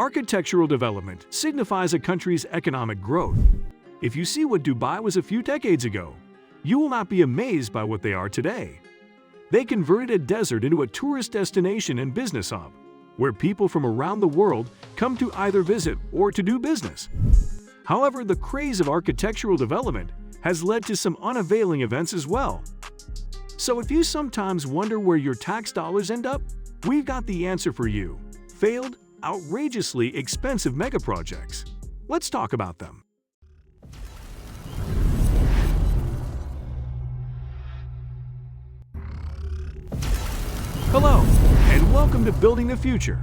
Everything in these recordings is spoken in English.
Architectural development signifies a country's economic growth. If you see what Dubai was a few decades ago, you will not be amazed by what they are today. They converted a desert into a tourist destination and business hub, where people from around the world come to either visit or to do business. However, the craze of architectural development has led to some unavailing events as well. So if you sometimes wonder where your tax dollars end up, we've got the answer for you: failed, outrageously expensive megaprojects. Let's talk about them. Hello, and welcome to Building the Future.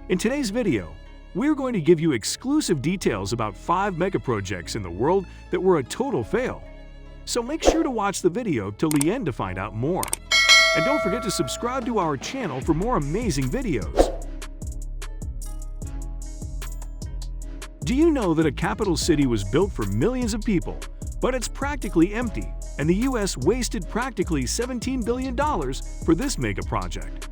In today's video, we're going to give you exclusive details about 5 megaprojects in the world that were a total fail. So make sure to watch the video till the end to find out more. And don't forget to subscribe to our channel for more amazing videos. Do you know that a capital city was built for millions of people, but it's practically empty, and the US wasted practically $17 billion for this mega project?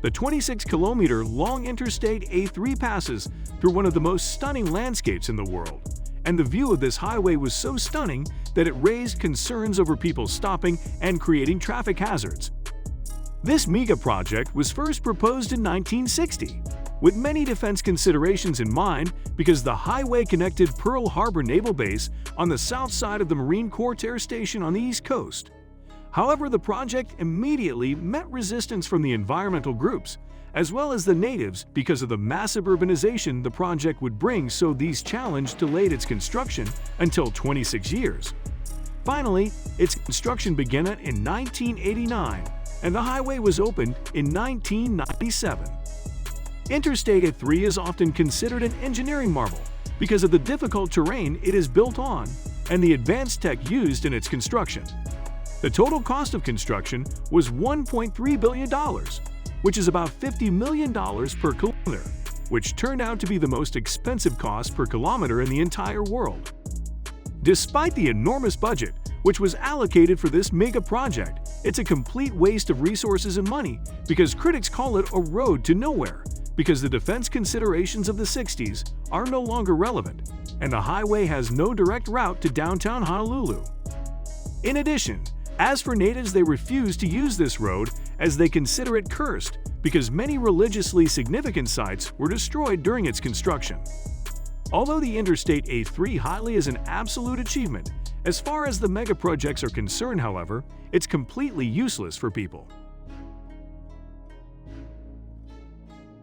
The 26-kilometer-long Interstate H3 passes through one of the most stunning landscapes in the world, and the view of this highway was so stunning that it raised concerns over people stopping and creating traffic hazards. This mega project was first proposed in 1960, with many defense considerations in mind because the highway connected Pearl Harbor Naval Base on the south side of the Marine Corps Air Station on the East Coast. However, the project immediately met resistance from the environmental groups, as well as the natives, because of the massive urbanization the project would bring, so these challenged delayed its construction until 26 years. Finally, its construction began in 1989, and the highway was opened in 1997. Interstate H3 is often considered an engineering marvel because of the difficult terrain it is built on and the advanced tech used in its construction. The total cost of construction was $1.3 billion, which is about $50 million per kilometer, which turned out to be the most expensive cost per kilometer in the entire world. Despite the enormous budget which was allocated for this mega project, it's a complete waste of resources and money because critics call it a road to nowhere, because the defense considerations of the 60s are no longer relevant, and the highway has no direct route to downtown Honolulu. In addition, as for natives, they refuse to use this road as they consider it cursed because many religiously significant sites were destroyed during its construction. Although the Interstate H3 highway is an absolute achievement, as far as the megaprojects are concerned, however, it's completely useless for people.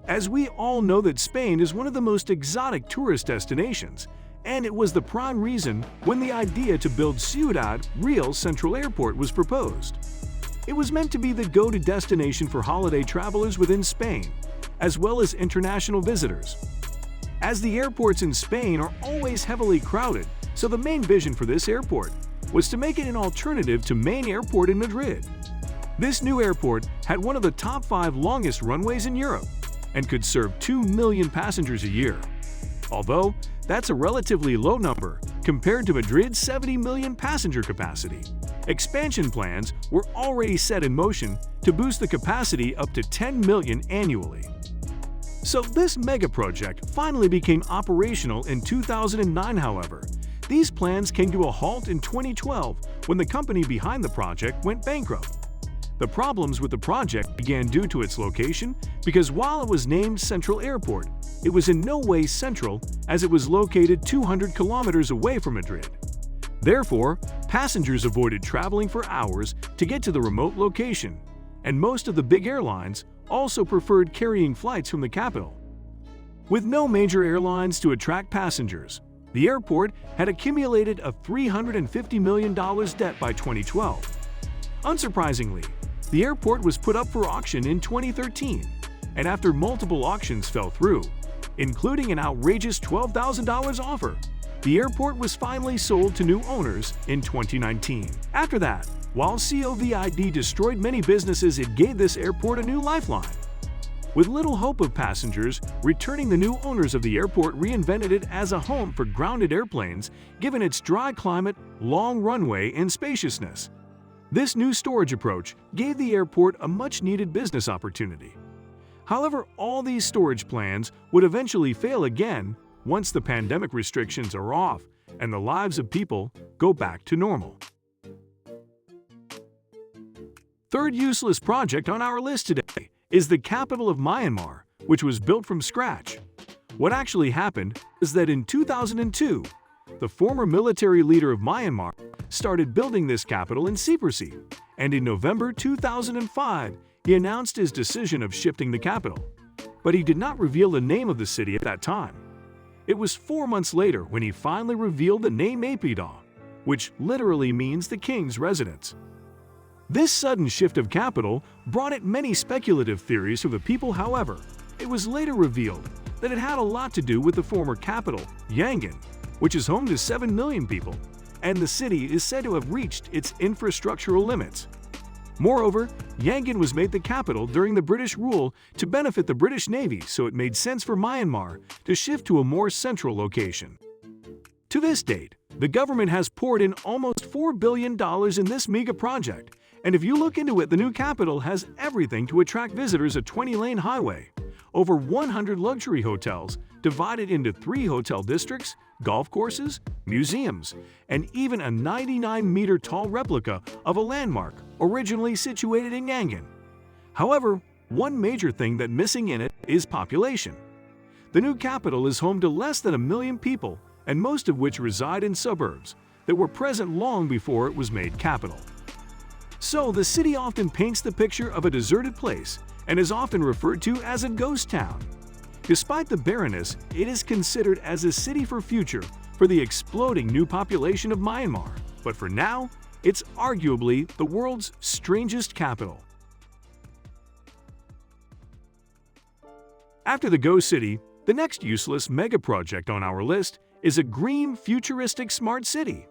As we all know that Spain is one of the most exotic tourist destinations, and it was the prime reason when the idea to build Ciudad Real Central Airport was proposed. It was meant to be the go-to destination for holiday travelers within Spain, as well as international visitors. As the airports in Spain are always heavily crowded, so the main vision for this airport was to make it an alternative to main airport in Madrid. This new airport had one of the top 5 longest runways in Europe and could serve 2 million passengers a year. Although, that's a relatively low number compared to Madrid's 70 million passenger capacity. Expansion plans were already set in motion to boost the capacity up to 10 million annually. So this mega project finally became operational in 2009. However, these plans came to a halt in 2012 when the company behind the project went bankrupt. The problems with the project began due to its location because while it was named Central Airport, it was in no way central as it was located 200 kilometers away from Madrid. Therefore, passengers avoided traveling for hours to get to the remote location, and most of the big airlines also preferred carrying flights from the capital. With no major airlines to attract passengers, the airport had accumulated a $350 million debt by 2012. Unsurprisingly, the airport was put up for auction in 2013, and after multiple auctions fell through, including an outrageous $12,000 offer, the airport was finally sold to new owners in 2019. After that, while COVID destroyed many businesses, it gave this airport a new lifeline. With little hope of passengers returning, the new owners of the airport reinvented it as a home for grounded airplanes, given its dry climate, long runway, and spaciousness. This new storage approach gave the airport a much-needed business opportunity. However, all these storage plans would eventually fail again once the pandemic restrictions are off and the lives of people go back to normal. Third useless project on our list today is the capital of Myanmar, which was built from scratch. What actually happened is that in 2002, the former military leader of Myanmar started building this capital in secrecy, and in November 2005, he announced his decision of shifting the capital. But he did not reveal the name of the city at that time. It was 4 months later when he finally revealed the name Naypyidaw, which literally means the king's residence. This sudden shift of capital brought it many speculative theories from the people. However, it was later revealed that it had a lot to do with the former capital, Yangon, which is home to 7 million people, and the city is said to have reached its infrastructural limits. Moreover, Yangon was made the capital during the British rule to benefit the British Navy, so it made sense for Myanmar to shift to a more central location. To this date, the government has poured in almost $4 billion in this mega project, and if you look into it, the new capital has everything to attract visitors: a 20-lane highway, over 100 luxury hotels divided into 3 hotel districts, golf courses, museums, and even a 99-meter-tall replica of a landmark originally situated in Yangon. However, one major thing that's missing in it is population. The new capital is home to less than 1 million people, and most of which reside in suburbs that were present long before it was made capital. So the city often paints the picture of a deserted place and is often referred to as a ghost town. Despite the barrenness, it is considered as a city for future for the exploding new population of Myanmar. But for now, it's arguably the world's strangest capital. After the Ghost City, the next useless megaproject on our list is a green, futuristic smart city.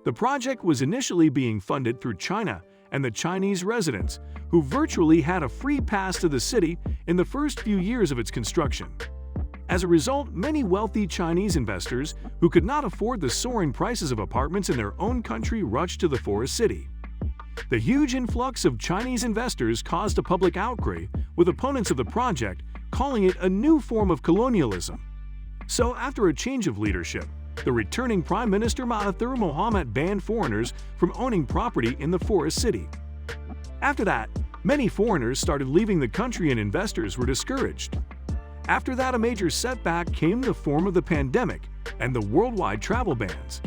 The project was initially being funded through China and the Chinese residents, who virtually had a free pass to the city in the first few years of its construction. As a result, many wealthy Chinese investors who could not afford the soaring prices of apartments in their own country rushed to the forest city. The huge influx of Chinese investors caused a public outcry, with opponents of the project calling it a new form of colonialism. So after a change of leadership, the returning Prime Minister Mahathir Mohamad banned foreigners from owning property in the forest city. After that, many foreigners started leaving the country and investors were discouraged. After that, a major setback came in the form of the pandemic and the worldwide travel bans.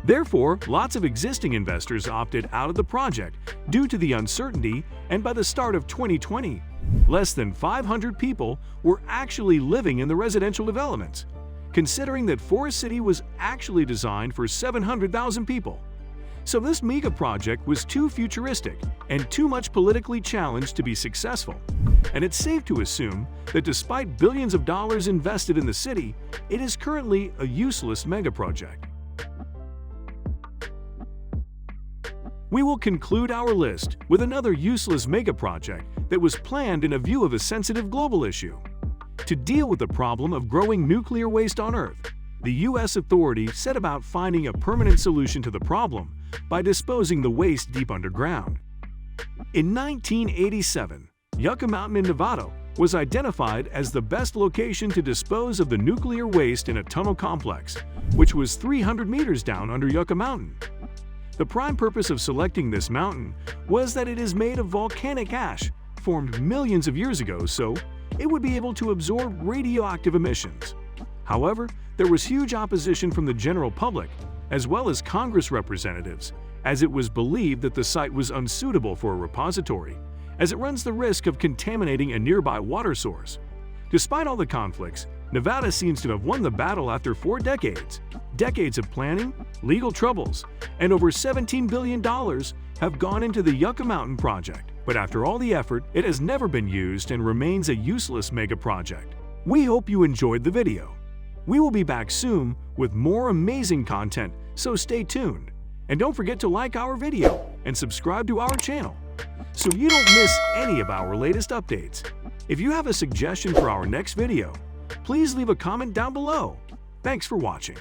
Therefore, lots of existing investors opted out of the project due to the uncertainty, and by the start of 2020, less than 500 people were actually living in the residential developments, considering that Forest City was actually designed for 700,000 people. So this mega project was too futuristic and too much politically challenged to be successful. And it's safe to assume that despite billions of dollars invested in the city, it is currently a useless mega project. We will conclude our list with another useless mega project that was planned in a view of a sensitive global issue. To deal with the problem of growing nuclear waste on Earth, the U.S. authority set about finding a permanent solution to the problem by disposing the waste deep underground. In 1987, Yucca Mountain in Nevada was identified as the best location to dispose of the nuclear waste in a tunnel complex, which was 300 meters down under Yucca Mountain. The prime purpose of selecting this mountain was that it is made of volcanic ash formed millions of years ago, so it would be able to absorb radioactive emissions. However, there was huge opposition from the general public, as well as Congress representatives, as it was believed that the site was unsuitable for a repository, as it runs the risk of contaminating a nearby water source. Despite all the conflicts, Nevada seems to have won the battle after 4 decades. Decades of planning, legal troubles, and over $17 billion have gone into the Yucca Mountain project. But after all the effort, it has never been used and remains a useless mega project. We hope you enjoyed the video. We will be back soon with more amazing content, so stay tuned. And don't forget to like our video and subscribe to our channel so you don't miss any of our latest updates. If you have a suggestion for our next video, please leave a comment down below. Thanks for watching.